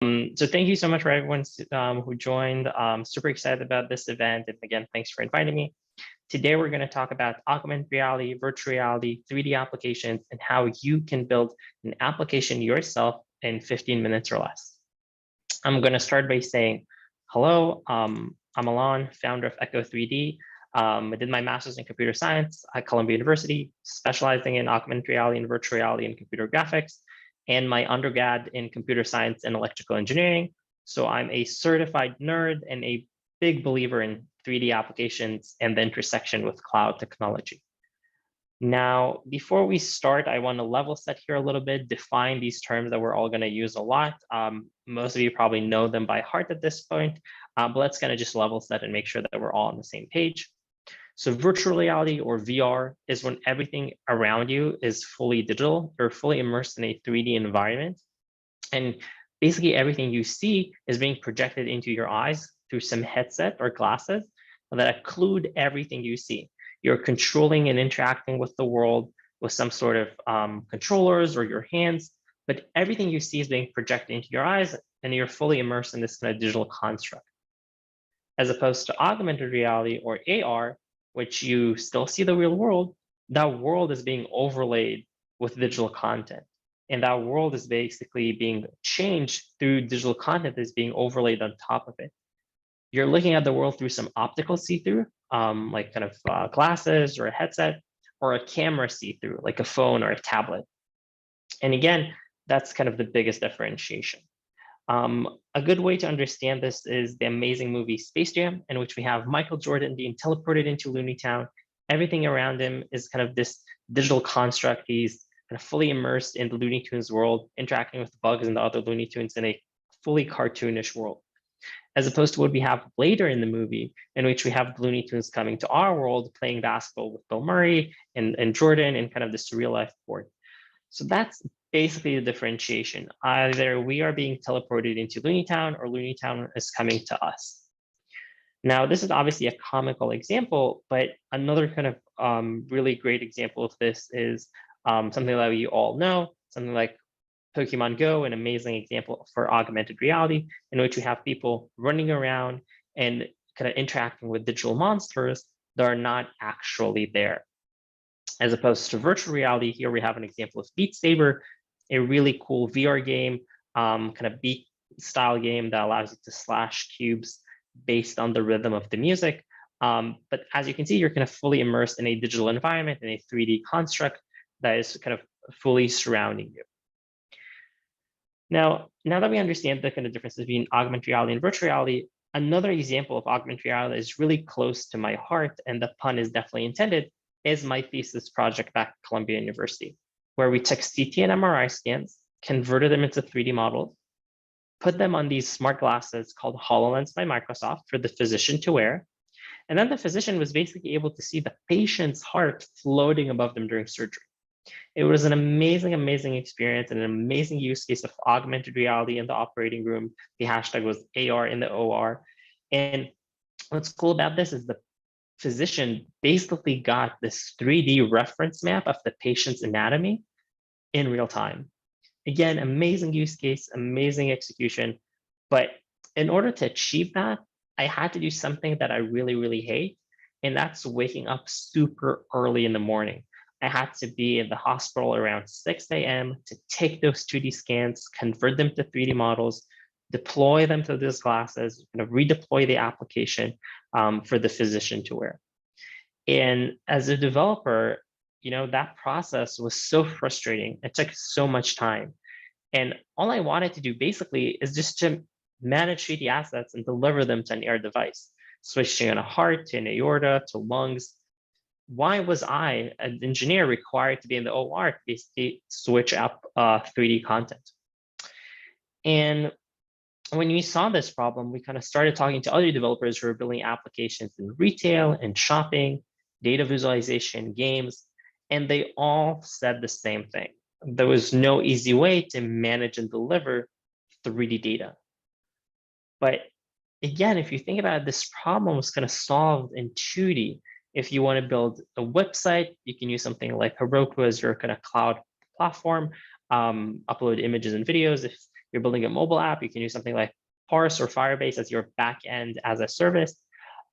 So thank you so much for everyone who joined. Super excited about this event. And again, thanks for inviting me. Today, we're going to talk about augmented reality, virtual reality, 3D applications, and how you can build an application yourself in 15 minutes or less. I'm going to start by saying, hello, I'm Alon, founder of Echo 3D. I did my master's in computer science at Columbia University, specializing in augmented reality and virtual reality and computer graphics, and my undergrad in computer science and electrical engineering. So I'm a certified nerd and a big believer in 3D applications and the intersection with cloud technology. Now, before we start, I want to level set here a little bit, define these terms that we're all going to use a lot. Most of you probably know them by heart at this point, but let's kind of just level set and make sure that we're all on the same page. So virtual reality, or VR, is when everything around you is fully digital. You're fully immersed in a 3D environment. And basically everything you see is being projected into your eyes through some headset or glasses that occlude everything you see. You're controlling and interacting with the world with some sort of controllers or your hands, but everything you see is being projected into your eyes, and you're fully immersed in this kind of digital construct. As opposed to augmented reality, or AR, which you still see the real world, that world is being overlaid with digital content. And that world is basically being changed through digital content that's being overlaid on top of it. You're looking at the world through some optical see-through, like kind of glasses or a headset, or a camera see-through, like a phone or a tablet. And again, that's kind of the biggest differentiation. A good way to understand this is the amazing movie Space Jam, in which we have Michael Jordan being teleported into Looney Town. Everything around him is kind of this digital construct. He's kind of fully immersed in the Looney Tunes world, interacting with Bugs and the other Looney Tunes in a fully cartoonish world. As opposed to what we have later in the movie, in which we have the Looney Tunes coming to our world, playing basketball with Bill Murray and Jordan in kind of this real life court. So that's basically the differentiation. Either we are being teleported into Looney Town, or Looney Town is coming to us. Now, this is obviously a comical example, but another kind of really great example of this is something that you all know, something like Pokemon Go, an amazing example for augmented reality, in which we have people running around and kind of interacting with digital monsters that are not actually there. As opposed to virtual reality, here we have an example of Beat Saber, a really cool VR game, kind of beat style game that allows you to slash cubes based on the rhythm of the music. But as you can see, you're kind of fully immersed in a digital environment, in a 3D construct that is kind of fully surrounding you. Now that we understand the kind of differences between augmented reality and virtual reality, another example of augmented reality that is really close to my heart, and the pun is definitely intended, is my thesis project back at Columbia University, where we took CT and MRI scans, converted them into 3D models, put them on these smart glasses called HoloLens by Microsoft for the physician to wear. And then the physician was basically able to see the patient's heart floating above them during surgery. It was an amazing, amazing experience and an amazing use case of augmented reality in the operating room. The hashtag was AR in the OR. And what's cool about this is the physician basically got this 3D reference map of the patient's anatomy in real time. Again, amazing use case, amazing execution. But in order to achieve that, I had to do something that I really, really hate, and that's waking up super early in the morning. I had to be in the hospital around 6 a.m. to take those 2D scans, convert them to 3D models, deploy them to those glasses, kind of redeploy the application for the physician to wear. And as a developer, that process was so frustrating. It took so much time. And all I wanted to do basically is just to manage 3D assets and deliver them to an AR device, switching on a heart to an aorta to lungs. Why was I, an engineer, required to be in the OR to basically switch up 3D content? And when we saw this problem, we kind of started talking to other developers who are building applications in retail and shopping, data visualization, games, and they all said the same thing. There was no easy way to manage and deliver 3D data. But again, if you think about it, this problem was kind of solved in 2D. If you want to build a website, you can use something like Heroku as your kind of cloud platform, upload images and videos. If you're building a mobile app, you can use something like Parse or Firebase as your backend as a service.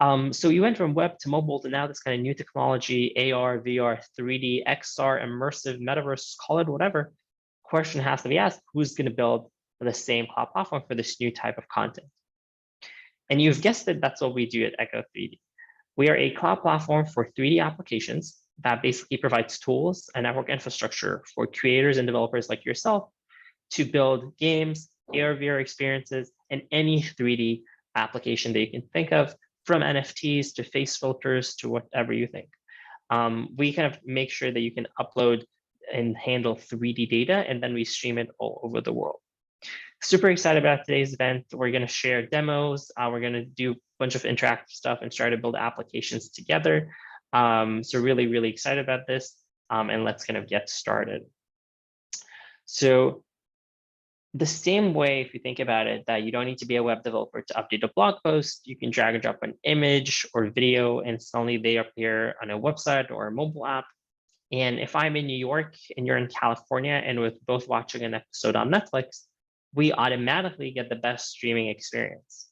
So you went from web to mobile to now this kind of new technology, AR, VR, 3D, XR, immersive, metaverse, call it whatever. Question has to be asked, who's going to build the same cloud platform for this new type of content? And you've guessed it, that's what we do at Echo 3D. We are a cloud platform for 3D applications that basically provides tools and network infrastructure for creators and developers like yourself to build games, AR, VR experiences, and any 3D application that you can think of, from NFTs to face filters to whatever you think. We kind of make sure that you can upload and handle 3D data, and then we stream it all over the world. Super excited about today's event. We're going to share demos. We're going to do a bunch of interactive stuff and try to build applications together. So really, really excited about this. And let's kind of get started. So the same way, if you think about it, that you don't need to be a web developer to update a blog post, you can drag and drop an image or video and suddenly they appear on a website or a mobile app. And if I'm in New York and you're in California and we're both watching an episode on Netflix, we automatically get the best streaming experience.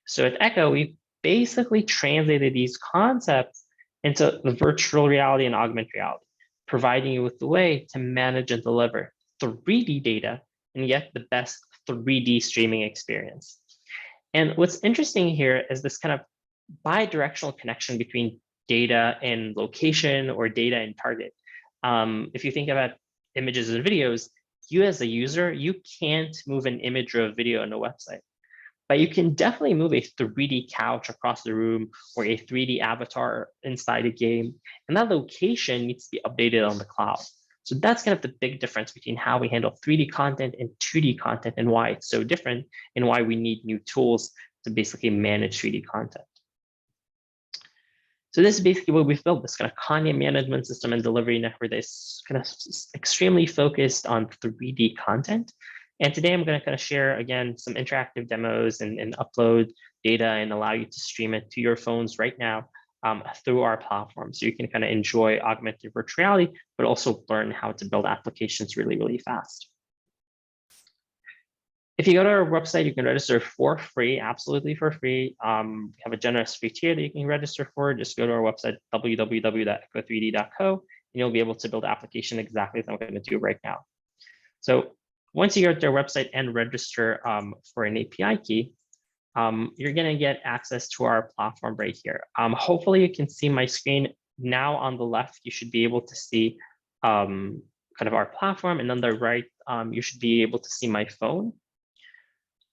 So at Echo, we basically translated these concepts into the virtual reality and augmented reality, providing you with the way to manage and deliver 3D data and yet the best 3D streaming experience. And what's interesting here is this kind of bi-directional connection between data and location or data and target. If you think about images and videos, you as a user, you can't move an image or a video on a website, but you can definitely move a 3D couch across the room or a 3D avatar inside a game. And that location needs to be updated on the cloud. So that's kind of the big difference between how we handle 3D content and 2D content and why it's so different and why we need new tools to basically manage 3D content. So this is basically what we've built, this kind of content management system and delivery network that's kind of extremely focused on 3D content. And today I'm going to kind of share, again, some interactive demos and upload data and allow you to stream it to your phones right now through our platform. So you can kind of enjoy augmented virtual reality, but also learn how to build applications really, really fast. If you go to our website, you can register for free, absolutely for free. We have a generous free tier that you can register for. Just go to our website, www.echo3d.co, and you'll be able to build application exactly as I'm going to do right now. So once you go to our website and register for an API key, you're going to get access to our platform right here. Hopefully you can see my screen now. On the left, you should be able to see kind of our platform, and on the right, you should be able to see my phone.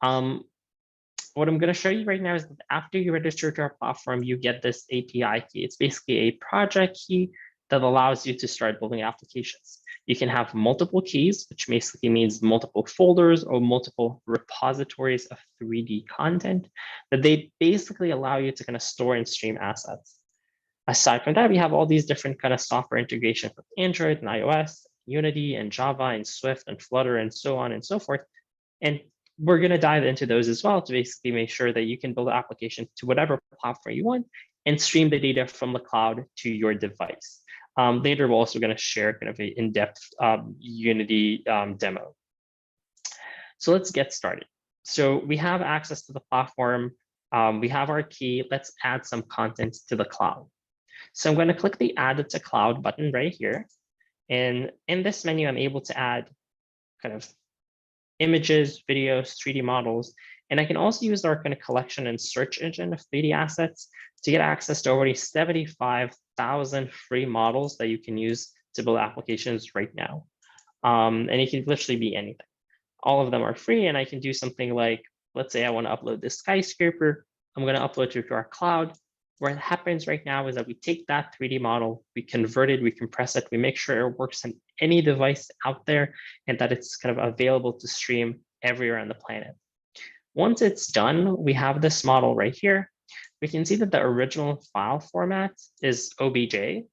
What I'm going to show you right now is that after you register to our platform, you get this API key. It's basically a project key that allows you to start building applications. You can have multiple keys, which basically means multiple folders or multiple repositories of 3D content that they basically allow you to kind of store and stream assets. Aside from that, we have all these different kind of software integrations with Android and iOS, Unity and Java and Swift and Flutter and so on and so forth. And we're going to dive into those as well to basically make sure that you can build an application to whatever platform you want and stream the data from the cloud to your device. Later, we're also going to share kind of an in-depth Unity demo. So let's get started. So we have access to the platform. We have our key. Let's add some content to the cloud. So I'm going to click the Add to Cloud button right here. And in this menu, I'm able to add kind of images, videos, 3D models, and I can also use our kind of collection and search engine of 3D assets to get access to already 75,000 free models that you can use to build applications right now. And it can literally be anything. All of them are free, and I can do something like, let's say I want to upload this skyscraper. I'm going to upload it to our cloud. What happens right now is that we take that 3D model, we convert it, we compress it, we make sure it works on any device out there and that it's kind of available to stream everywhere on the planet. Once it's done, we have this model right here. We can see that the original file format is OBJ,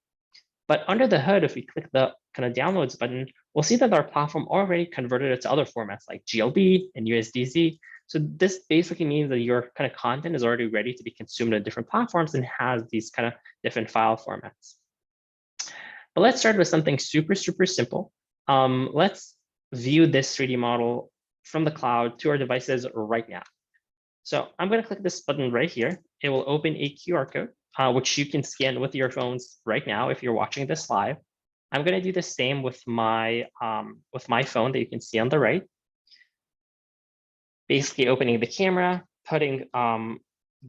but under the hood, if we click the kind of downloads button, we'll see that our platform already converted it to other formats like GLB and USDZ. So this basically means that your kind of content is already ready to be consumed on different platforms and has these kind of different file formats. But let's start with something super, super simple. Let's view this 3D model from the cloud to our devices right now. So I'm going to click this button right here. It will open a QR code, which you can scan with your phones right now if you're watching this live. I'm going to do the same with my phone that you can see on the right. Basically opening the camera, putting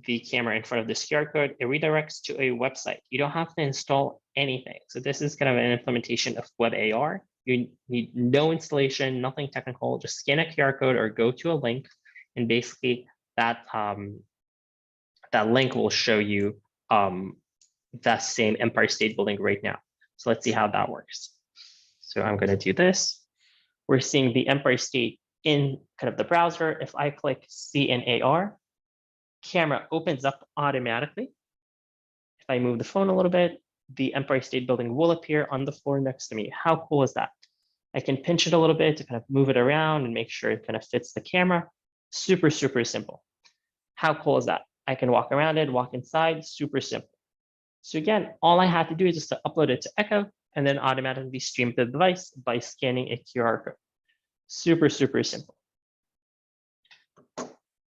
the camera in front of this QR code, it redirects to a website. You don't have to install anything. So this is kind of an implementation of WebAR. You need no installation, nothing technical, just scan a QR code or go to a link. And basically that, that link will show you that same Empire State Building right now. So let's see how that works. So I'm going to do this. We're seeing the Empire State in kind of the browser. If I click CNAR, camera opens up automatically. If I move the phone a little bit, the Empire State Building will appear on the floor next to me. How cool is that? I can pinch it a little bit to kind of move it around and make sure it kind of fits the camera. Super, super simple. How cool is that? I can walk around it, walk inside, super simple. So again, all I had to do is just to upload it to Echo and then automatically stream to the device by scanning a QR code. Super, super simple.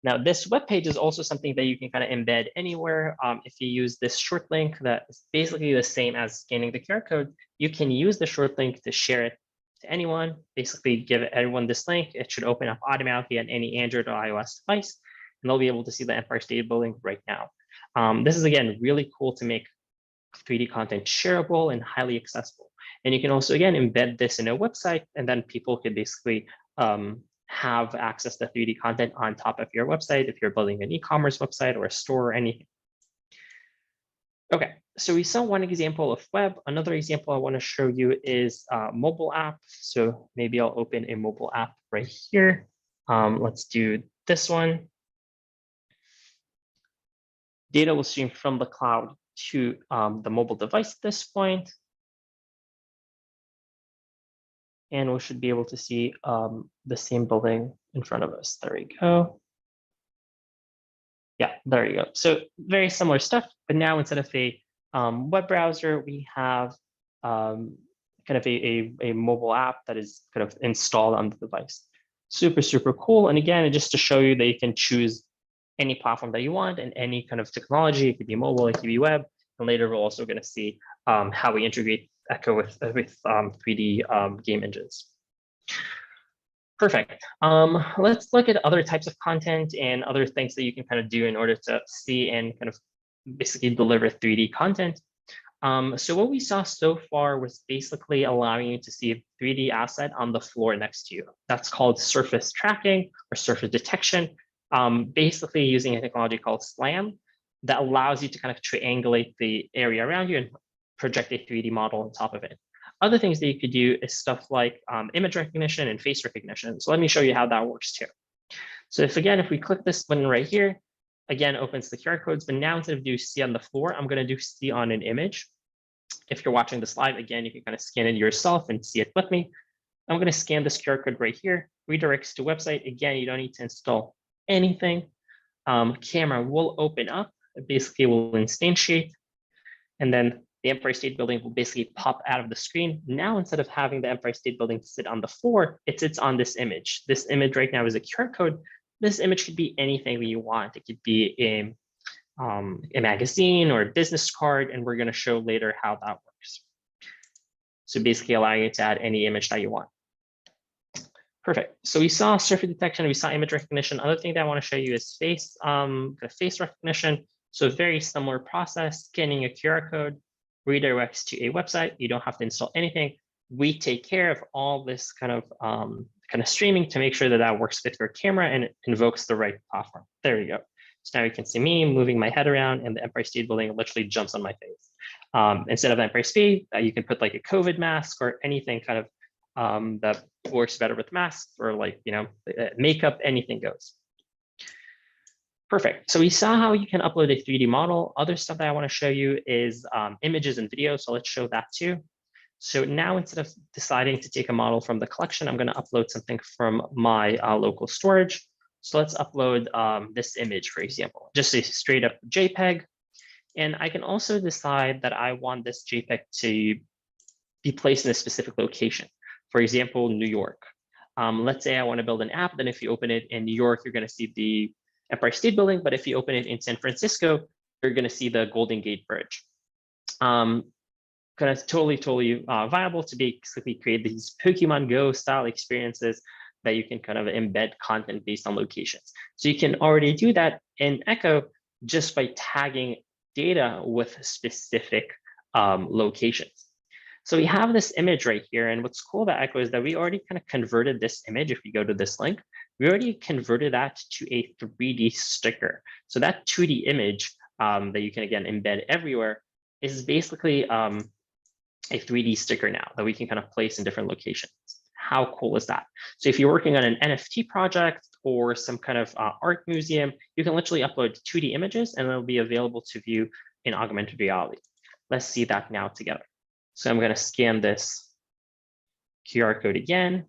Now, this web page is also something that you can kind of embed anywhere. If you use this short link that is basically the same as scanning the QR code, you can use the short link to share it to anyone. Basically, give everyone this link. It should open up automatically on any Android or iOS device, and they'll be able to see the Empire State Building right now. This is, again, really cool to make 3D content shareable and highly accessible. And you can also, again, embed this in a website, and then people could basically have access to 3D content on top of your website if you're building an e-commerce website or a store or anything. Okay, so we saw one example of web. Another example I want to show you is a mobile app. So maybe I'll open a mobile app right here. Let's do this one. Data will stream from the cloud to the mobile device at this point. And we should be able to see the same building in front of us. There we go. Yeah, there you go. So very similar stuff, but now instead of a web browser, we have kind of a mobile app that is kind of installed on the device. Super, super cool. And again, just to show you that you can choose any platform that you want and any kind of technology. It could be mobile, it could be web. And later we're also going to see how we integrate Echo with 3D game engines. Perfect. Let's look at other types of content and other things that you can kind of do in order to see and kind of basically deliver 3D content. So what we saw so far was basically allowing you to see a 3D asset on the floor next to you. That's called surface tracking or surface detection, basically using a technology called SLAM that allows you to kind of triangulate the area around you and project a 3D model on top of it. Other things that you could do is stuff like image recognition and face recognition. So let me show you how that works too. So if we click this button right here, again, opens the QR codes, but now instead of do see on the floor, I'm going to do see on an image. If you're watching this live, again, you can kind of scan it yourself and see it with me. I'm going to scan this QR code right here, redirects to website. Again, you don't need to install anything. Camera will open up, it basically will instantiate, and then the Empire State Building will basically pop out of the screen. Now, instead of having the Empire State Building sit on the floor, it sits on this image. This image right now is a QR code. This image could be anything that you want. It could be a magazine or a business card, and we're going to show later how that works. So basically allowing you to add any image that you want. Perfect. So we saw surface detection, we saw image recognition. Other thing that I want to show you is face recognition. So very similar process, scanning a QR code, redirects to a website. You don't have to install anything. We take care of all this kind of streaming to make sure that that works with your camera and it invokes the right platform. There you go. So now you can see me moving my head around and the Empire State Building literally jumps on my face. Instead of Empire State, you can put like a COVID mask or anything kind of that works better with masks or like, makeup, anything goes. Perfect. So we saw how you can upload a 3D model. Other stuff that I want to show you is images and videos. So let's show that too. So now instead of deciding to take a model from the collection, I'm going to upload something from my local storage. So let's upload this image, for example, just a straight up JPEG. And I can also decide that I want this JPEG to be placed in a specific location. For example, New York. Let's say I want to build an app, then if you open it in New York, you're going to see the Empire State Building, but if you open it in San Francisco, you're going to see the Golden Gate Bridge. Kind of totally viable to basically create these Pokemon Go style experiences that you can kind of embed content based on locations. So you can already do that in Echo just by tagging data with specific locations. So we have this image right here. And what's cool about Echo is that we already kind of converted this image. If you go to this link, we already converted that to a 3D sticker. So that 2D image that you can, again, embed everywhere is basically a 3D sticker now that we can kind of place in different locations. How cool is that? So if you're working on an NFT project or some kind of art museum, you can literally upload 2D images and they'll be available to view in augmented reality. Let's see that now together. So I'm going to scan this QR code again.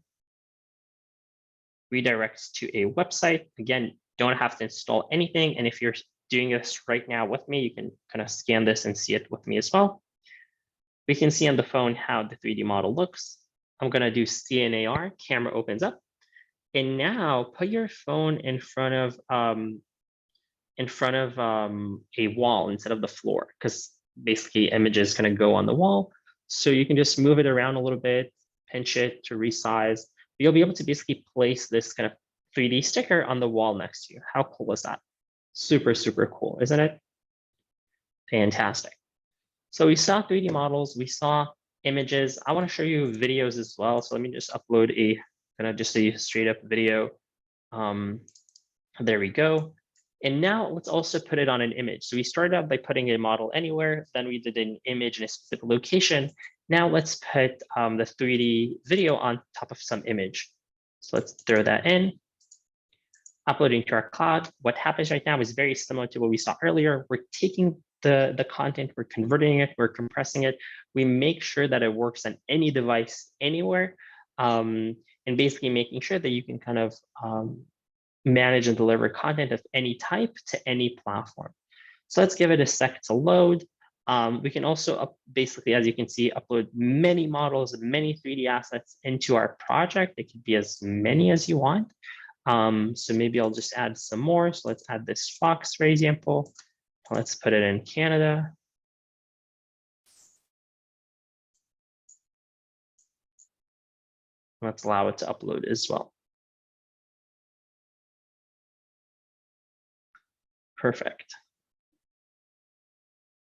Redirects to a website. Again, don't have to install anything. And if you're doing this right now with me, you can kind of scan this and see it with me as well. We can see on the phone how the 3D model looks. I'm going to do CNAR, camera opens up. And now put your phone in front of a wall instead of the floor, because basically image is going to go on the wall. So you can just move it around a little bit, pinch it to resize. You'll be able to basically place this kind of 3D sticker on the wall next to you. How cool is that? Super, super cool, isn't it? Fantastic. So we saw 3D models, we saw images. I want to show you videos as well. So let me just upload a kind of just a straight up video. There we go. And now let's also put it on an image. So we started out by putting a model anywhere, then we did an image in a specific location. Now let's put the 3D video on top of some image. So let's throw that in, uploading to our cloud. What happens right now is very similar to what we saw earlier. We're taking the content, we're converting it, we're compressing it. We make sure that it works on any device anywhere, and basically making sure that you can kind of manage and deliver content of any type to any platform. So let's give it a sec to load. We can also basically, as you can see, upload many models, many 3D assets into our project. It could be as many as you want. So maybe I'll just add some more. So let's add this fox, for example. Let's put it in Canada. Let's allow it to upload as well. Perfect.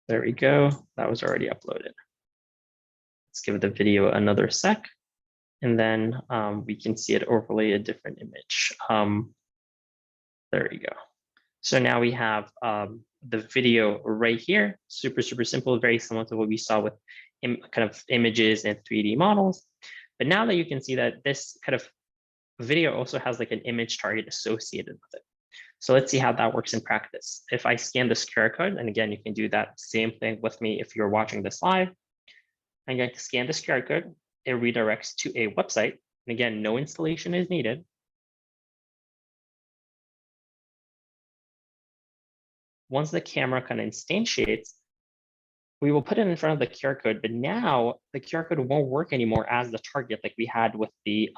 There we go. That was already uploaded. Let's give the video another sec, and then we can see it overlay a different image. There we go. So now we have the video right here. Super, super simple, very similar to what we saw with kind of images and 3D models. But now that you can see that this kind of video also has like an image target associated with it. So let's see how that works in practice. If I scan this QR code, and again, you can do that same thing with me if you're watching this live. I'm going to scan this QR code. It redirects to a website. And again, no installation is needed. Once the camera kind of instantiates, we will put it in front of the QR code, but now the QR code won't work anymore as the target like we had with the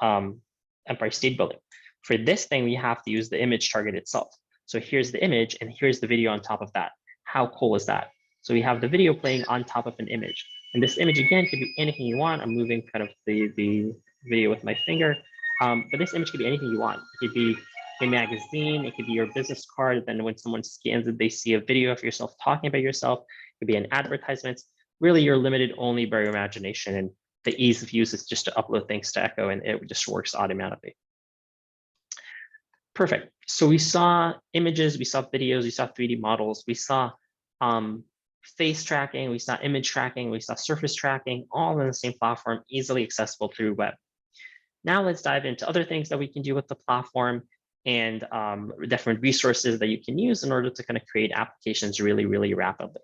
Empire State Building. For this thing, we have to use the image target itself. So here's the image and here's the video on top of that. How cool is that? So we have the video playing on top of an image. And this image, again, could be anything you want. I'm moving kind of the video with my finger. But this image could be anything you want. It could be a magazine, it could be your business card. Then when someone scans it, they see a video of yourself talking about yourself. It could be an advertisement. Really, you're limited only by your imagination. And the ease of use is just to upload things to Echo and it just works automatically. Perfect. So we saw images, we saw videos, we saw 3D models, we saw face tracking, we saw image tracking, we saw surface tracking, all in the same platform, easily accessible through web. Now let's dive into other things that we can do with the platform and different resources that you can use in order to kind of create applications really, really rapidly.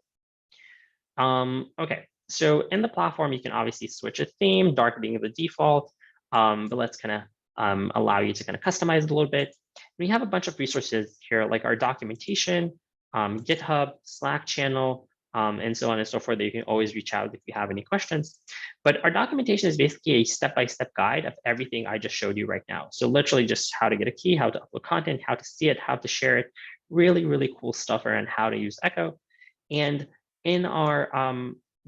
Okay, so in the platform, you can obviously switch a theme, dark being the default, but let's kind of allow you to kind of customize it a little bit. We have a bunch of resources here, like our documentation, GitHub, Slack channel, and so on and so forth, that you can always reach out if you have any questions. But our documentation is basically a step-by-step guide of everything I just showed you right now. So literally just how to get a key, how to upload content, how to see it, how to share it, really, really cool stuff around how to use Echo. And in our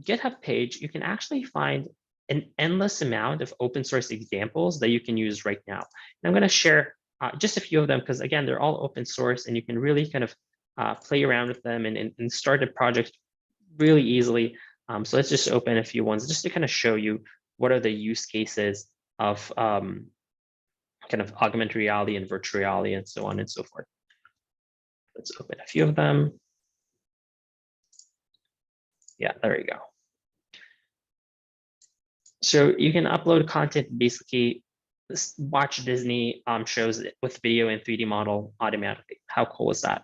GitHub page, you can actually find an endless amount of open source examples that you can use right now. And I'm going to share just a few of them because, again, they're all open source and you can really kind of play around with them and start a project really easily. So let's just open a few ones just to kind of show you what are the use cases of kind of augmented reality and virtual reality and so on and so forth. Let's open a few of them. Yeah, there you go. So you can upload content, basically watch Disney shows with video and 3D model automatically. How cool is that?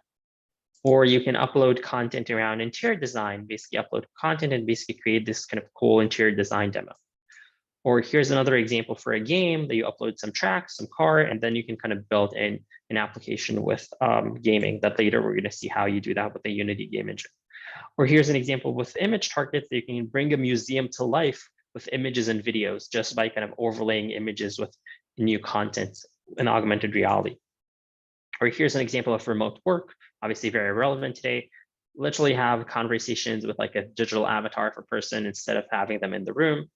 Or you can upload content around interior design, basically upload content and basically create this kind of cool interior design demo. Or here's another example for a game that you upload some tracks, some car, and then you can kind of build in an application with gaming that later we're going to see how you do that with the Unity game engine. Or here's an example with image targets that you can bring a museum to life with images and videos just by kind of overlaying images with new content in augmented reality. Or here's an example of remote work, obviously very relevant today. Literally have conversations with like a digital avatar for person instead of having them in the room.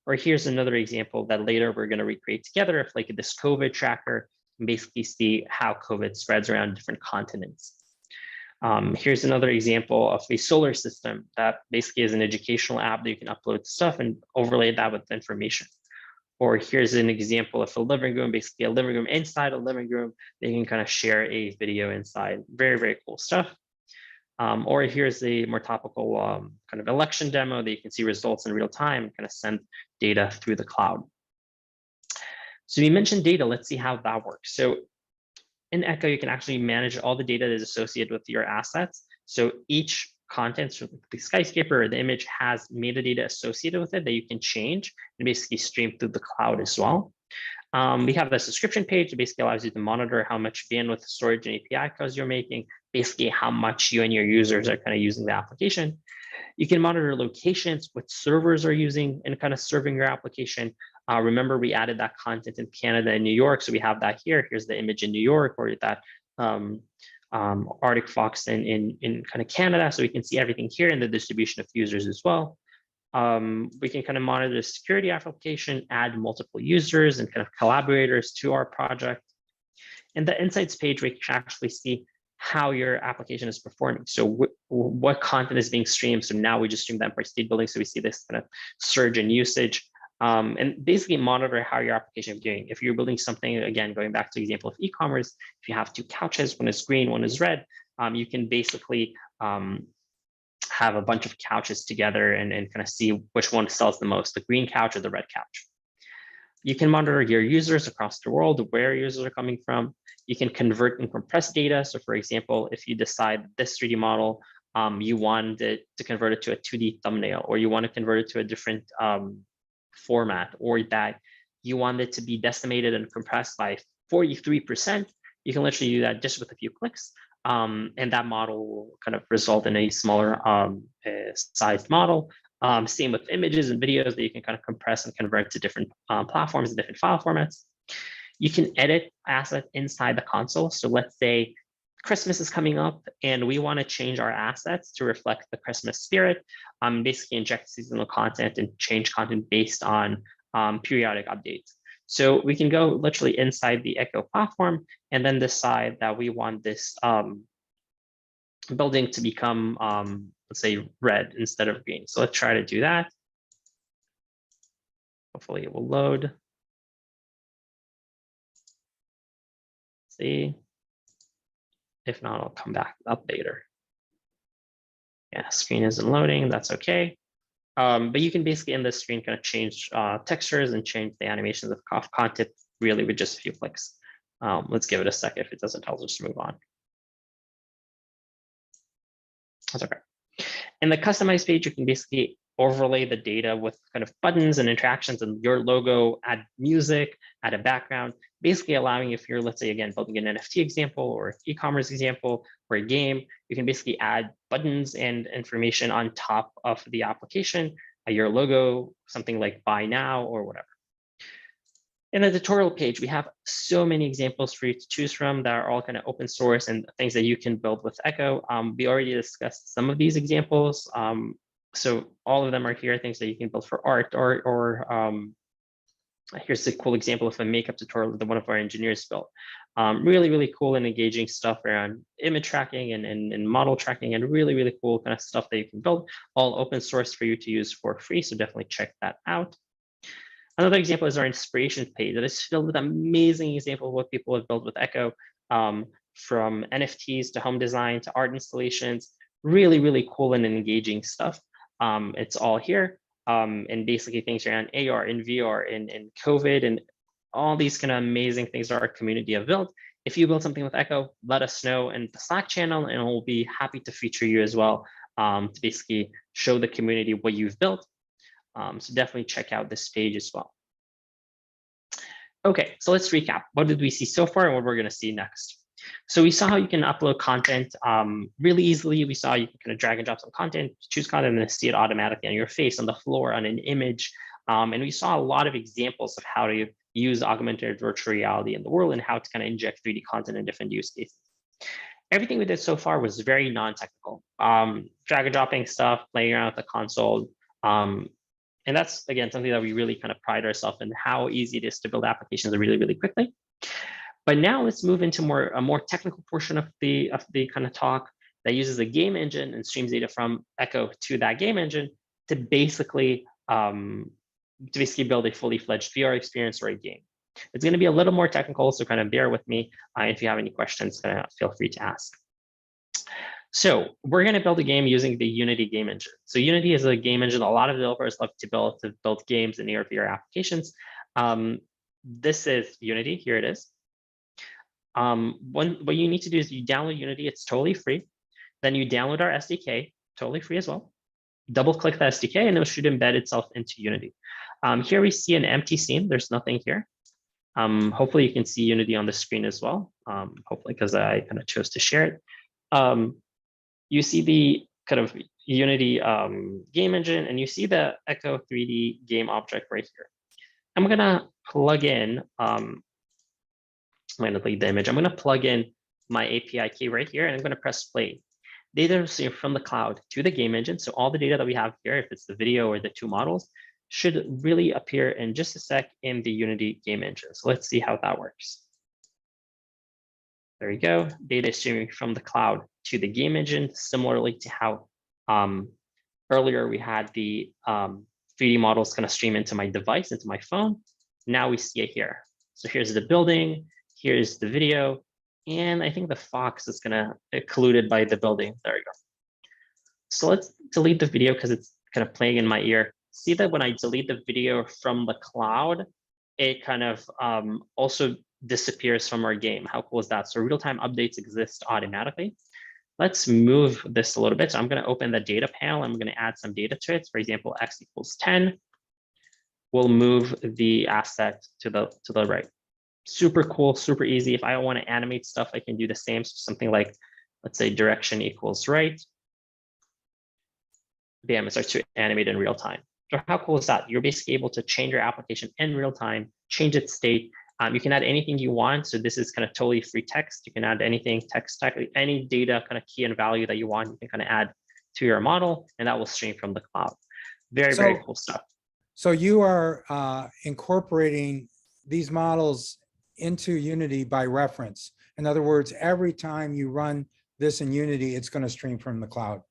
Or here's another example that later we're going to recreate together of like this COVID tracker and basically see how COVID spreads around different continents. Here's another example of a solar system that basically is an educational app that you can upload stuff and overlay that with information. Or here's an example of a living room, basically a living room inside a living room that you can kind of share a video inside. Very, very cool stuff. Or here's a more topical kind of election demo that you can see results in real time, kind of send data through the cloud. So we mentioned data, let's see how that works. So in Echo, you can actually manage all the data that is associated with your assets. So each content, so the skyscraper or the image has metadata associated with it that you can change and basically stream through the cloud as well. We have the subscription page that basically allows you to monitor how much bandwidth, storage, and API calls you're making, basically how much you and your users are kind of using the application. You can monitor locations, what servers are using and kind of serving your application. Remember, we added that content in Canada and New York, so we have that here. Here's the image in New York, or that Arctic Fox in kind of Canada, so we can see everything here in the distribution of users as well. We can kind of monitor the security application, add multiple users and kind of collaborators to our project. And the insights page, we can actually see how your application is performing. So what content is being streamed. So now we just stream the Empire State Building. So we see this kind of surge in usage and basically monitor how your application is doing. If you're building something, again, going back to the example of e-commerce, if you have two couches, one is green, one is red, you can basically have a bunch of couches together and kind of see which one sells the most, the green couch or the red couch. You can monitor your users across the world, where users are coming from. You can convert and compress data. So for example, if you decide this 3D model, you want it to convert it to a 2D thumbnail, or you want to convert it to a different format, or that you want it to be decimated and compressed by 43%, you can literally do that just with a few clicks. And that model will kind of result in a smaller sized model. Same with images and videos that you can kind of compress and convert to different platforms and different file formats. You can edit assets inside the console. So let's say Christmas is coming up and we want to change our assets to reflect the Christmas spirit, basically inject seasonal content and change content based on periodic updates. So we can go literally inside the Echo platform and then decide that we want this building to become, let's say, red instead of green. So let's try to do that. Hopefully it will load. Let's see. If not, I'll come back up later. Yeah, screen isn't loading, that's okay. But you can basically in this screen kind of change textures and change the animations of content really with just a few clicks. Let's give it a second. If it doesn't, I'll just move on. That's okay. In the customize page, you can basically overlay the data with kind of buttons and interactions and your logo, add music, add a background, basically allowing, if you're, let's say, again, building an NFT example or e-commerce example or a game, you can basically add buttons and information on top of the application, your logo, something like buy now or whatever. In the tutorial page, we have so many examples for you to choose from that are all kind of open source and things that you can build with Echo. We already discussed some of these examples. So all of them are here, things that you can build for art or here's a cool example of a makeup tutorial that one of our engineers built. Really, really cool and engaging stuff around image tracking and model tracking and really, really cool kind of stuff that you can build, all open source for you to use for free. So definitely check that out. Another example is our inspiration page that is filled with amazing examples of what people have built with Echo, from NFTs to home design to art installations, really, really cool and engaging stuff. It's all here. And basically things around AR and VR and COVID and all these kind of amazing things that our community have built. If you build something with Echo, let us know in the Slack channel and we'll be happy to feature you as well, to basically show the community what you've built. So definitely check out this page as well. Okay, so let's recap. What did we see so far and what we're going to see next? So we saw how you can upload content really easily. We saw you can kind of drag and drop some content, choose content, and then see it automatically on your face, on the floor, on an image. And we saw a lot of examples of how to use augmented virtual reality in the world and how to kind of inject 3D content in different use cases. Everything we did so far was very non-technical. Drag and dropping stuff, playing around with the console. And that's, again, something that we really kind of pride ourselves in, how easy it is to build applications really, really quickly. But now let's move into a more technical portion of the kind of talk that uses a game engine and streams data from Echo to that game engine to basically build a fully fledged VR experience or a game. It's going to be a little more technical, so kind of bear with me. If you have any questions, feel free to ask. So we're going to build a game using the Unity game engine. So Unity is a game engine a lot of developers love to build games in AR/VR applications. This is Unity. Here it is. What you need to do is you download Unity. It's totally free. Then you download our SDK, totally free as well. Double click the SDK and it should embed itself into Unity. Here we see an empty scene. There's nothing here. Hopefully you can see Unity on the screen as well. Hopefully, because I kind of chose to share it. You see the kind of Unity game engine, and you see the Echo 3D game object right here. I'm going to plug in, I'm going to delete the image. I'm going to plug in my API key right here, and I'm going to press play. Data received from the cloud to the game engine. So all the data that we have here, if it's the video or the two models, should really appear in just a sec in the Unity game engine. So let's see how that works. There we go. Data streaming from the cloud to the game engine, similarly to how earlier we had the 3D models kind of stream into my device, into my phone. Now we see it here. So here's the building, here's the video, and I think the fox is gonna occluded by the building. There we go. So let's delete the video because it's kind of playing in my ear. See that when I delete the video from the cloud, it kind of also disappears from our game. How cool is that? So real-time updates exist automatically. Let's move this a little bit. So I'm going to open the data panel. I'm going to add some data to it. For example, x equals 10. We'll move the asset to the right. Super cool, super easy. If I want to animate stuff, I can do the same. So something like, let's say direction equals right. Bam, it starts to animate in real time. So how cool is that? You're basically able to change your application in real time, change its state. You can add anything you want. So this is kind of totally free text. You can add anything, text, any data kind of key and value that you want, you can kind of add to your model, and that will stream from the cloud. Very cool stuff. So you are incorporating these models into Unity by reference. In other words, every time you run this in Unity, it's going to stream from the cloud.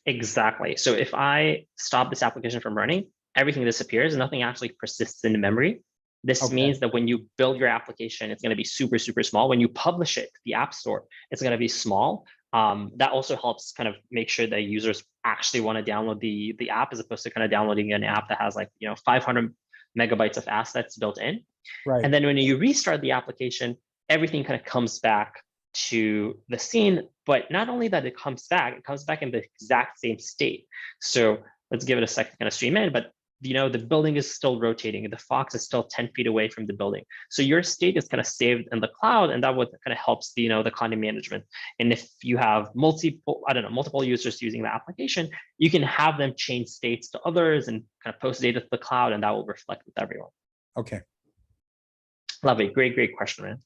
Exactly. So if I stop this application from running, everything disappears. Nothing actually persists in memory. This means that when you build your application, it's going to be super, super small. When you publish it to the App Store, it's going to be small. That also helps kind of make sure that users actually want to download the app as opposed to kind of downloading an app that has 500 megabytes of assets built in. Right. And then when you restart the application, everything kind of comes back to the scene. But not only that it comes back in the exact same state. So let's give it a second to kind of stream in, but the building is still rotating and the Fox is still 10 feet away from the building. So your state is kind of saved in the cloud, and that would kind of helps the content management. And if you have multiple users using the application, you can have them change states to others and kind of post data to the cloud, and that will reflect with everyone. Okay. Lovely, great question,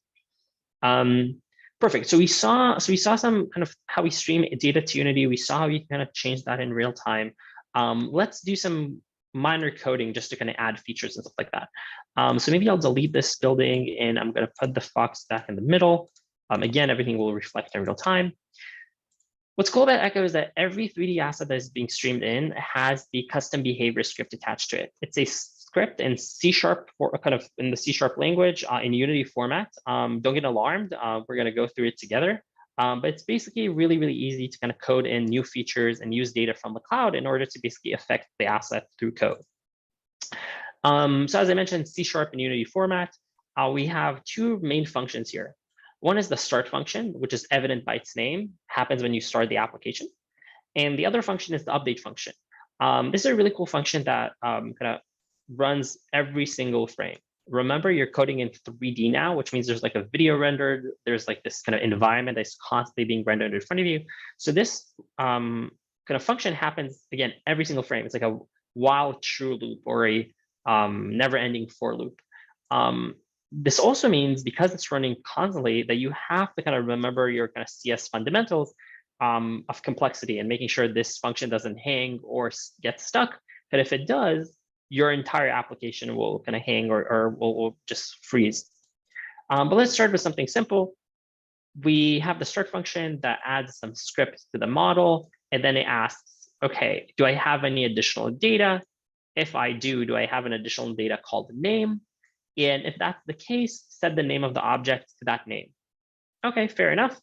man. Perfect. So we saw some kind of how we stream data to Unity. We saw how we kind of change that in real time. Let's do some minor coding just to kind of add features and stuff like that. So maybe I'll delete this building and I'm going to put the Fox back in the middle. Again, everything will reflect in real time. What's cool about Echo is that every 3D asset that is being streamed in has the custom behavior script attached to it. It's a script in C# for kind of in the C# language in Unity format. Don't get alarmed. We're going to go through it together. But it's basically really easy to kind of code in new features and use data from the cloud in order to basically affect the asset through code. So as I mentioned, C# and Unity format, we have two main functions here. One is the start function, which is evident by its name, happens when you start the application. And the other function is the update function. This is a really cool function that kind of runs every single frame. Remember, you're coding in 3D now, which means there's like a video rendered. There's like this kind of environment that's constantly being rendered in front of you. So this kind of function happens, again, every single frame. It's like a while true loop or a never-ending for loop. This also means, because it's running constantly, that you have to kind of remember your kind of CS fundamentals of complexity and making sure this function doesn't hang or get stuck. But if it does, your entire application will kind of hang or will just freeze. But let's start with something simple. We have the start function that adds some script to the model, and then it asks, okay, do I have any additional data? If I do I have an additional data called name? And if that's the case, set the name of the object to that name. Okay, fair enough.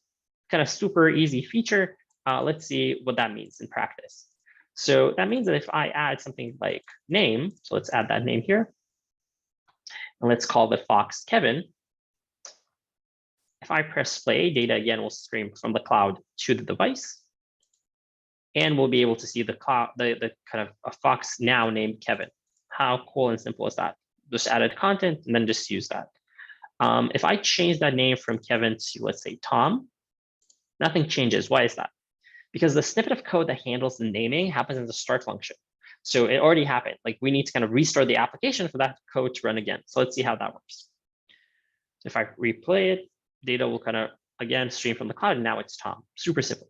Kind of super easy feature. Let's see what that means in practice. So that means that if I add something like name, so let's add that name here, and let's call the Fox Kevin. If I press play, data again will stream from the cloud to the device, and we'll be able to see the cloud, the kind of a Fox now named Kevin. How cool and simple is that? Just added content and then just use that. If I change that name from Kevin to, let's say, Tom, nothing changes. Why is that? Because the snippet of code that handles the naming happens in the start function. So it already happened. Like, we need to kind of restart the application for that code to run again. So let's see how that works. So if I replay it, data will kind of, again, stream from the cloud, and now it's Tom. Super simple.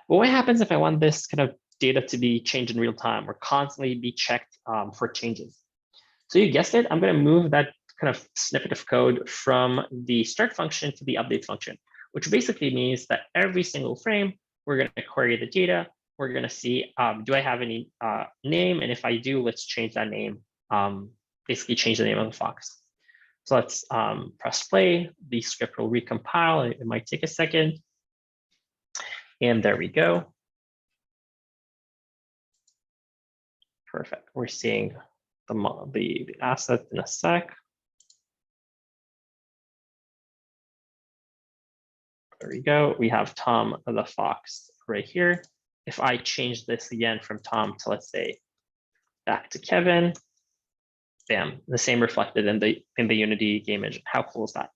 But what happens if I want this kind of data to be changed in real time or constantly be checked for changes? So you guessed it, I'm going to move that kind of snippet of code from the start function to the update function, which basically means that every single frame, we're going to query the data. We're going to see, do I have any name? And if I do, let's change that name, basically change the name of the Fox. So let's press play. The script will recompile. It might take a second. And there we go. Perfect. We're seeing the asset in a sec. There we go. We have Tom the Fox right here. If I change this again from Tom to, let's say, back to Kevin, bam, the same reflected in the Unity game engine. How cool is that?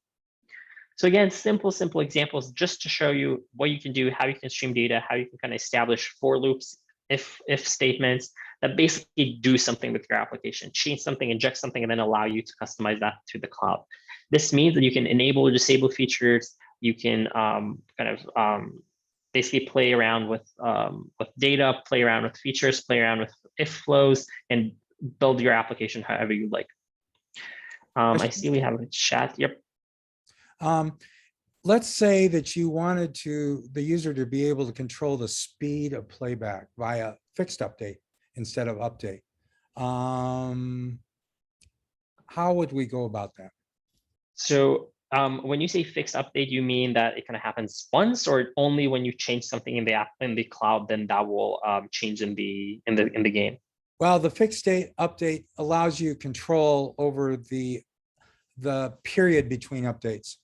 So again, simple examples just to show you what you can do, how you can stream data, how you can kind of establish for loops, if statements that basically do something with your application, change something, inject something, and then allow you to customize that to the cloud. This means that you can enable or disable features. You can basically play around with data, play around with features, play around with if flows, and build your application however you like. I see we have a chat. Yep. Let's say that you wanted the user to be able to control the speed of playback via fixed update instead of update. How would we go about that? So when you say fixed update, you mean that it kind of happens once, or only when you change something in the app in the cloud, then that will change in the game? Well, the fixed state update allows you control over the period between updates,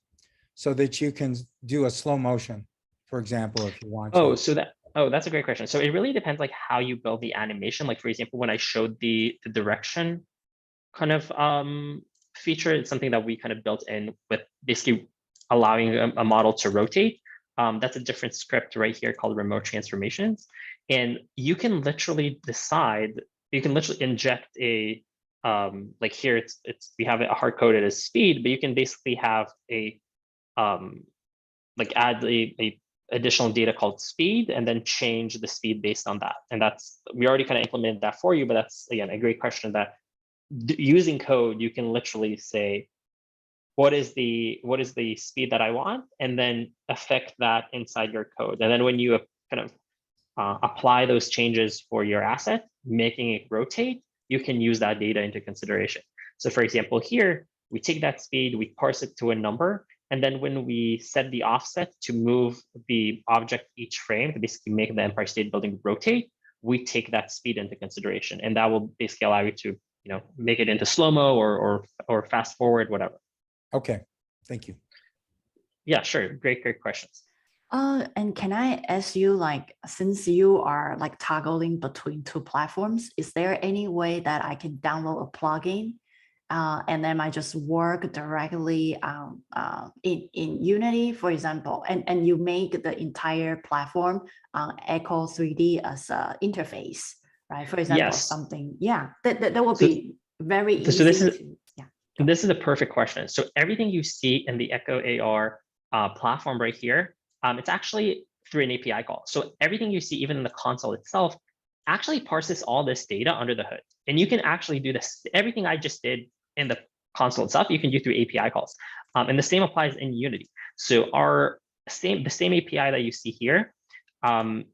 so that you can do a slow motion, for example, if you want to. Oh, so Oh, that's a great question. So it really depends like how you build the animation. Like for example, when I showed the direction kind of feature, it's something that we kind of built in with basically allowing a model to rotate. That's a different script right here called remote transformations. And you can literally decide, you can literally inject a, like here we have it hard coded as speed, but you can basically have a, like add a additional data called speed and then change the speed based on that. And that's, we already kind of implemented that for you, but that's again, a great question that using code, you can literally say, what is the speed that I want, and then affect that inside your code. And then when you kind of apply those changes for your asset, making it rotate, you can use that data into consideration. So for example, here, we take that speed, we parse it to a number, and then when we set the offset to move the object each frame to basically make the Empire State Building rotate, we take that speed into consideration. And that will basically allow you to, make it into slow-mo or fast forward, whatever. Okay, thank you. Yeah, sure. Great questions. And can I ask you, like, since you are like toggling between two platforms, is there any way that I can download a plugin and then I just work directly in Unity, for example, and you make the entire platform Echo 3D as an interface, right? For example, Yes. something, yeah, that will be very easy. So this is, yeah. This is a perfect question. So everything you see in the Echo AR platform right here, it's actually through an API call. So everything you see, even in the console itself, actually parses all this data under the hood. And you can actually do this. Everything I just did in the console itself, you can do through API calls. And the same applies in Unity. So the same API that you see here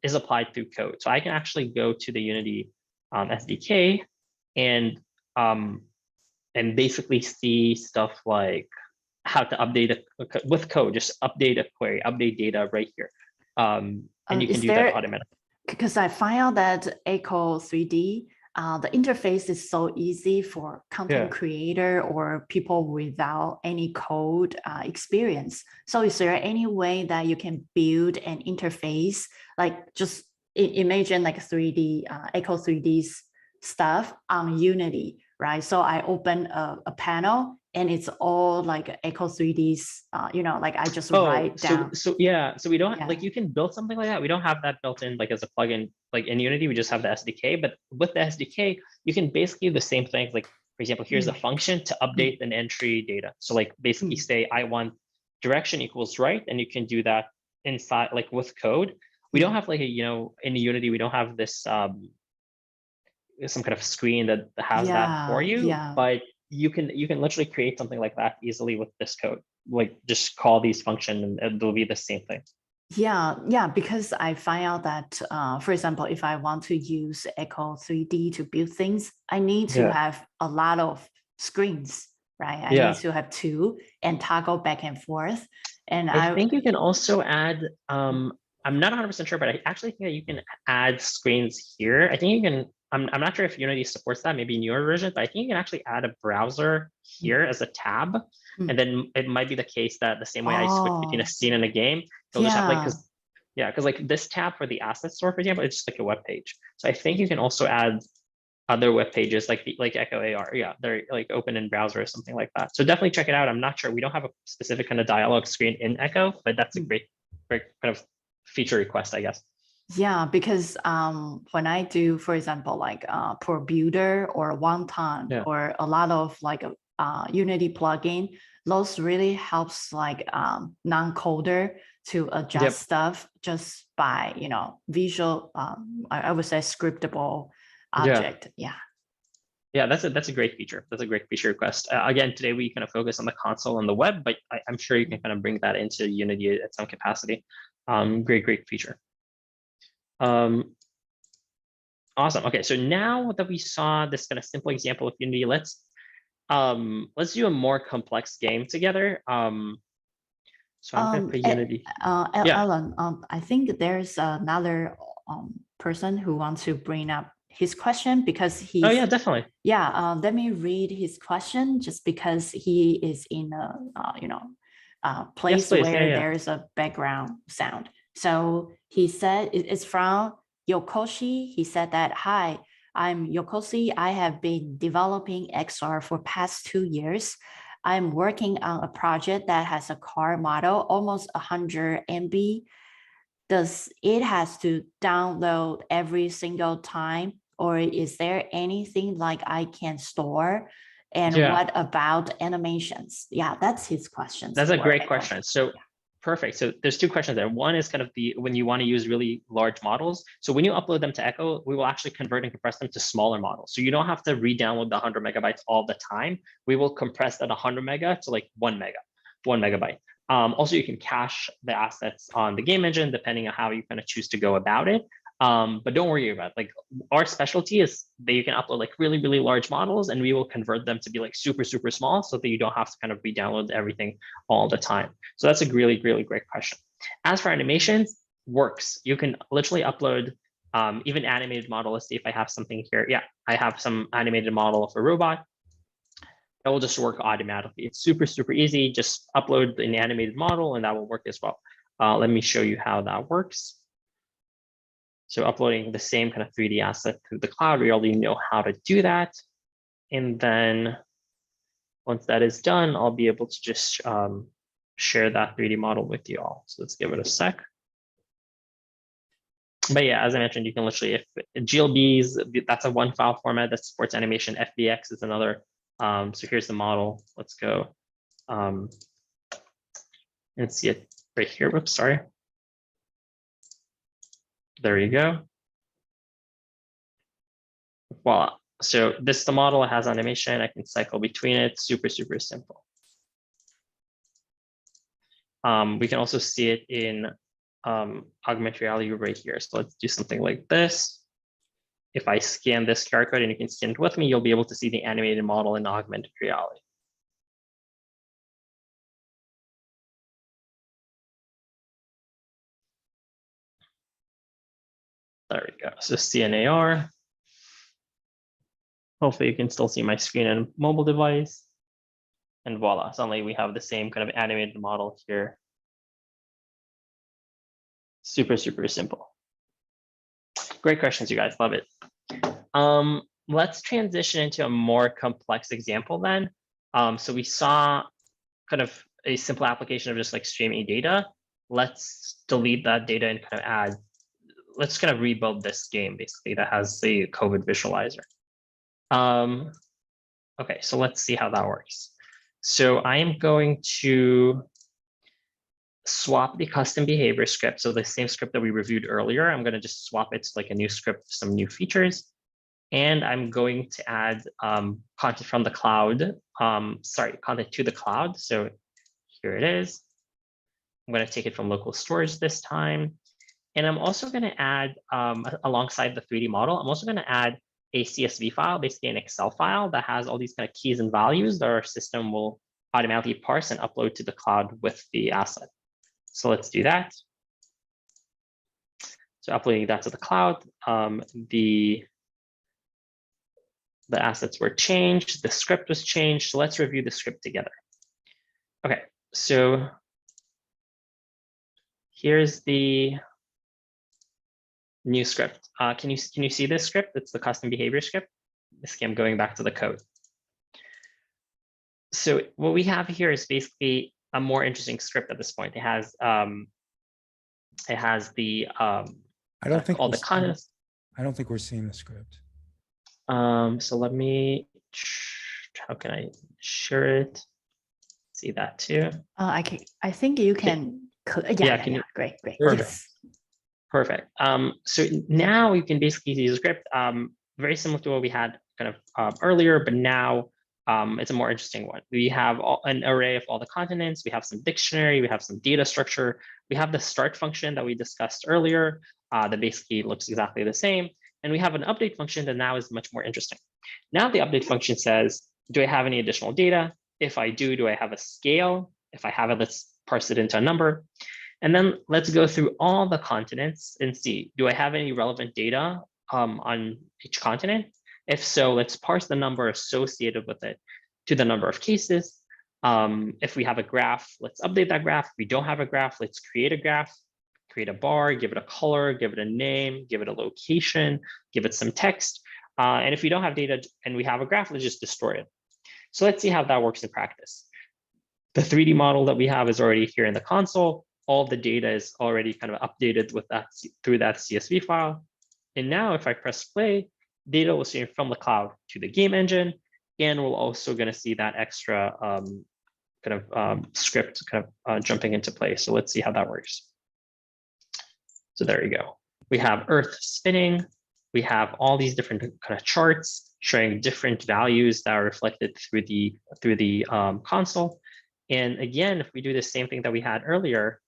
is applied through code. So I can actually go to the Unity SDK and basically see stuff like how to update with code, just update a query, update data right here. And you can do that automatically. Because I find out that Echo 3D, the interface is so easy for content creator or people without any code experience. So is there any way that you can build an interface, like just imagine like 3D, Echo 3D's stuff on Unity, right? So I open a panel and it's all like Echo 3D's, like I just write down. So we don't like, you can build something like that. We don't have that built in like as a plugin, like in Unity, we just have the SDK, but with the SDK, you can basically do the same things. Like, for example, here's a function to update an entry data. So like basically say, I want direction equals right. And you can do that inside, like with code. We don't have like in Unity, we don't have this, some kind of screen that has that for you, but you can literally create something like that easily with this code. Like just call these function and it'll be the same thing. Yeah, because I find out that, for example, if I want to use Echo 3D to build things, I need to have a lot of screens, right? I need to have two and toggle back and forth. And I think you can also add, I'm not 100% sure, but I actually think that you can add screens here. I think you can, I'm not sure if Unity supports that, maybe newer version, but I think you can actually add a browser here as a tab. And then it might be the case that the same way I switch between a scene and a game, it'll just have like, because like this tab for the asset store, for example, it's just like a web page. So I think you can also add other web pages like Echo AR. Yeah, they're like open in browser or something like that. So definitely check it out. I'm not sure. We don't have a specific kind of dialogue screen in Echo, but that's a great kind of feature request, I guess. Yeah, because when I do, for example, like Pro Builder or Wonton or a lot of like Unity plugin, those really helps like non-coder to adjust stuff just by, visual, I would say scriptable object. Yeah, that's a great feature. That's a great feature request. Again, today we kind of focus on the console and the web, but I'm sure you can kind of bring that into Unity at some capacity. Great feature. Awesome. Okay, so now that we saw this kind of simple example of Unity, let's do a more complex game together. So I'm going to put Unity. Alan, I think there's another person who wants to bring up his question because he's. Oh yeah, definitely. Yeah, let me read his question just because he is in a place where there's a background sound. So he said it's from Yokoshi. He said that, hi, I'm Yokoshi. I have been developing XR for past 2 years. I'm working on a project that has a car model, almost 100 MB. Does it has to download every single time, or is there anything like I can store? And Yeah. what about animations? Yeah, that's his question. That's a great question. So perfect. So there's two questions there. One is kind of when you want to use really large models. So when you upload them to Echo, we will actually convert and compress them to smaller models. So you don't have to re-download the 100 megabytes all the time. We will compress that 100 mega to like 1 megabyte. Also, you can cache the assets on the game engine, depending on how you kind of choose to go about it. But don't worry about it. Like our specialty is that you can upload like really, really large models, and we will convert them to be like super, super small so that you don't have to kind of re-download everything all the time. So that's a really, really great question. As for animations, works. You can literally upload even animated model. Let's see if I have something here. Yeah, I have some animated model of a robot. It will just work automatically. It's super, super easy. Just upload an animated model and that will work as well. Let me show you how that works. So uploading the same kind of 3D asset to the cloud, we already know how to do that. And then once that is done, I'll be able to just share that 3D model with you all. So let's give it a sec. But yeah, as I mentioned, you can literally, if GLBs, that's a one file format that supports animation. FBX is another. So here's the model. Let's go and see it right here. Whoops, sorry. There you go. Voila. So this is the model. It has animation. I can cycle between it. Super, super simple. We can also see it in augmented reality right here. So let's do something like this. If I scan this QR code and you can scan it with me, you'll be able to see the animated model in augmented reality. There we go. So CNAR. Hopefully you can still see my screen and mobile device. And voila, suddenly we have the same kind of animated model here. Super, super simple. Great questions, you guys, love it. Let's transition into a more complex example then. So we saw kind of a simple application of just like streaming data. Let's delete that data and kind of add, let's kind of rebuild this game basically that has the COVID visualizer. Okay, so let's see how that works. So I am going to swap the custom behavior script. So the same script that we reviewed earlier, I'm going to just swap it to like a new script, some new features. And I'm going to add content from the cloud, content to the cloud. So here it is. I'm going to take it from local storage this time. And I'm also going to add, alongside the 3D model, I'm also going to add a CSV file, basically an Excel file that has all these kind of keys and values that our system will automatically parse and upload to the cloud with the asset. So let's do that. So uploading that to the cloud, the assets were changed, the script was changed. So let's review the script together. Okay, so here's the new script. Can you see this script? It's the custom behavior script. Basically, I'm going back to the code. So what we have here is basically a more interesting script at this point. It has the I don't think all the contents. I don't think we're seeing the script. So let me, how can I share it? See that too. I think you can. Yeah, great. Perfect. Perfect. So now you can basically see the script, very similar to what we had kind of earlier, but now it's a more interesting one. We have an array of all the continents. We have some dictionary. We have some data structure. We have the start function that we discussed earlier that basically looks exactly the same. And we have an update function that now is much more interesting. Now the update function says, do I have any additional data? If I do I have a scale? If I have it, let's parse it into a number. And then let's go through all the continents and see, do I have any relevant data on each continent? If so, let's parse the number associated with it to the number of cases. If we have a graph, let's update that graph. If we don't have a graph, let's create a graph. create a bar, give it a color, give it a name, give it a location, give it some text. And if we don't have data and we have a graph, let's just destroy it. So let's see how that works in practice. The 3D model that we have is already here in the console. All the data is already kind of updated with that through that CSV file. And now if I press play, data will stream from the cloud to the game engine. And we're also going to see that extra script jumping into play. So let's see how that works. So there you go. We have Earth spinning. We have all these different kind of charts showing different values that are reflected through the console. And again, if we do the same thing that we had earlier,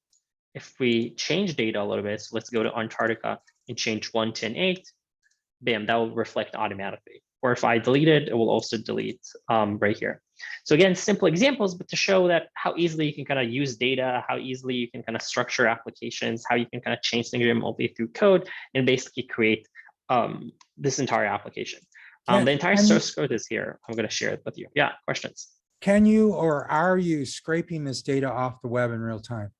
if we change data a little bit, so let's go to Antarctica and change 1 to an 8, bam, that will reflect automatically. Or if I delete it, it will also delete right here. So again, simple examples, but to show that how easily you can kind of use data, how easily you can kind of structure applications, how you can kind of change things remotely through code and basically create this entire application. The entire source code is here. I'm going to share it with you. Yeah, questions? Can you or are you scraping this data off the web in real time?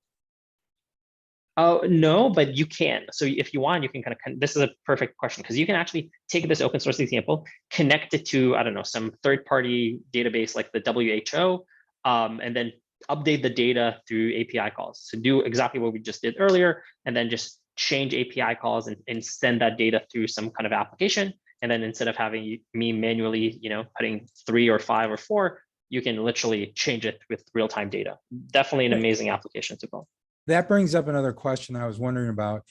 Oh, no, but you can. So if you want, you can kind of, this is a perfect question because you can actually take this open source example, connect it to, I don't know, some third-party database like the WHO, and then update the data through API calls. So do exactly what we just did earlier, and then just change API calls and send that data through some kind of application. And then instead of having me manually, putting 3 or 5 or 4, you can literally change it with real-time data. Definitely an amazing application to build. That brings up another question I was wondering about.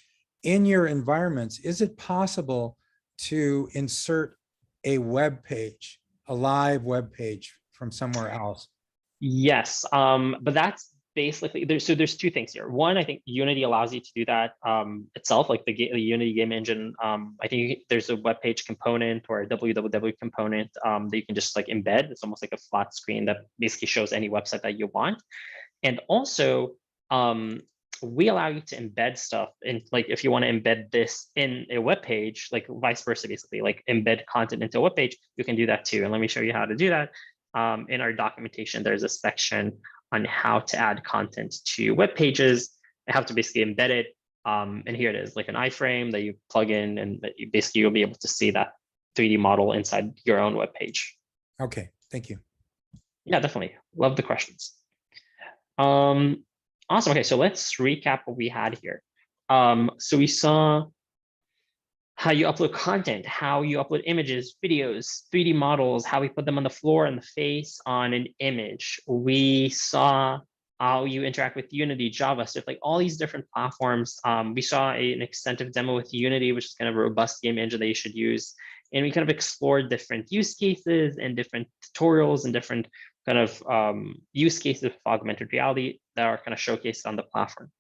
In your environments, is it possible to insert a web page, a live web page from somewhere else? Yes, but that's basically, there's 2 things here. One, I think Unity allows you to do that itself, like the Unity game engine. I think there's a web page component or a www component that you can just like embed. It's almost like a flat screen that basically shows any website that you want. And also, we allow you to embed stuff in, like if you want to embed this in a web page, like vice versa, basically like embed content into a web page, you can do that too. And let me show you how to do that. In our documentation, there's a section on how to add content to web pages. I have to basically embed it. And here it is, like an iframe that you plug in, and that you basically you'll be able to see that 3D model inside your own web page. Okay, thank you. Yeah, definitely. Love the questions. Awesome. Okay, so let's recap what we had here. So we saw how you upload content, how you upload images, videos, 3D models, how we put them on the floor and the face on an image. We saw how you interact with Unity, Java, stuff like all these different platforms. We saw an extensive demo with Unity, which is kind of a robust game engine that you should use. And we kind of explored different use cases and different tutorials and different kind of use cases of augmented reality that are kind of showcased on the platform.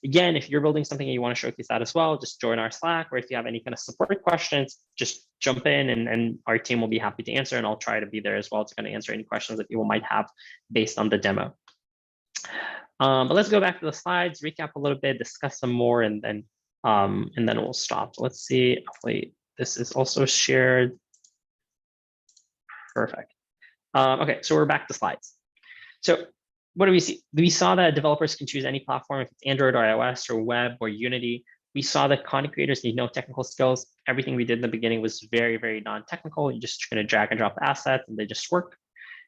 Again, if you're building something and you want to showcase that as well, just join our Slack, or if you have any kind of support questions, just jump in and our team will be happy to answer, and I'll try to be there as well to kind of answer any questions that people might have based on the demo. But let's go back to the slides, recap a little bit, discuss some more, and then we'll stop. Let's see. Hopefully this is also shared. Perfect. Okay, so we're back to slides. So what do we see? We saw that developers can choose any platform, if it's Android or iOS or web or Unity. We saw that content creators need no technical skills. Everything we did in the beginning was very, very non-technical. You're just going to drag and drop assets and they just work.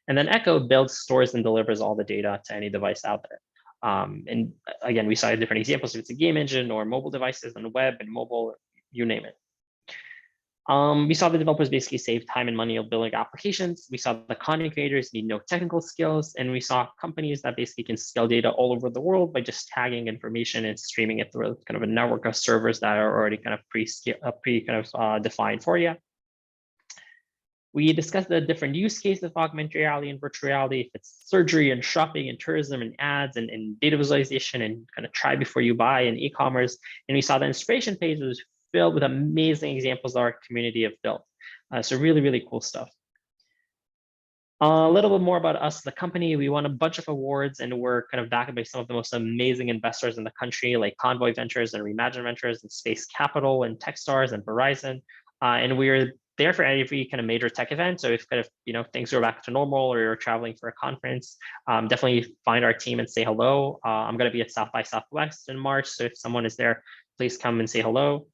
And then Echo builds, stores, and delivers all the data to any device out there. And again, we saw different examples if it's a game engine or mobile devices and web and mobile, you name it. We saw the developers basically save time and money of building applications. We saw the content creators need no technical skills, and we saw companies that basically can scale data all over the world by just tagging information and streaming it through kind of a network of servers that are already kind of defined for you. We discussed the different use cases of augmented reality and virtual reality, if it's surgery and shopping and tourism and ads and data visualization and kind of try before you buy and e-commerce. And we saw the inspiration page was filled with amazing examples that our community have built. So really, really cool stuff. A little bit more about us, the company. We won a bunch of awards and we're kind of backed by some of the most amazing investors in the country, like Convoy Ventures and Reimagine Ventures and Space Capital and Techstars and Verizon. And we're there for every kind of major tech event. So if kind of, things are back to normal or you're traveling for a conference, definitely find our team and say hello. I'm going to be at South by Southwest in March. So if someone is there, please come and say hello.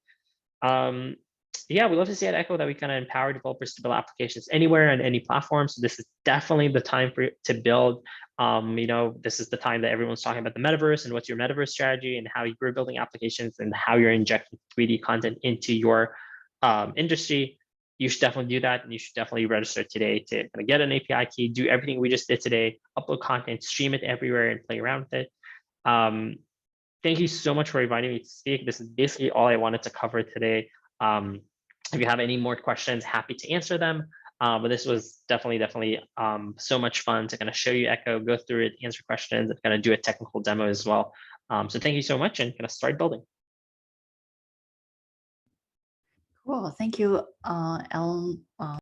Yeah, we love to see at Echo that we kind of empower developers to build applications anywhere on any platform. So this is definitely the time to build. This is the time that everyone's talking about the metaverse and what's your metaverse strategy and how you're building applications and how you're injecting 3D content into your industry. You should definitely do that, and you should definitely register today to kind of get an API key, do everything we just did today, upload content, stream it everywhere, and play around with it. Thank you so much for inviting me to speak. This is basically all I wanted to cover today. If you have any more questions, happy to answer them. But this was definitely so much fun to kind of show you Echo, go through it, answer questions, and kind of do a technical demo as well. So thank you so much, and kind of start building. Cool. Thank you, El.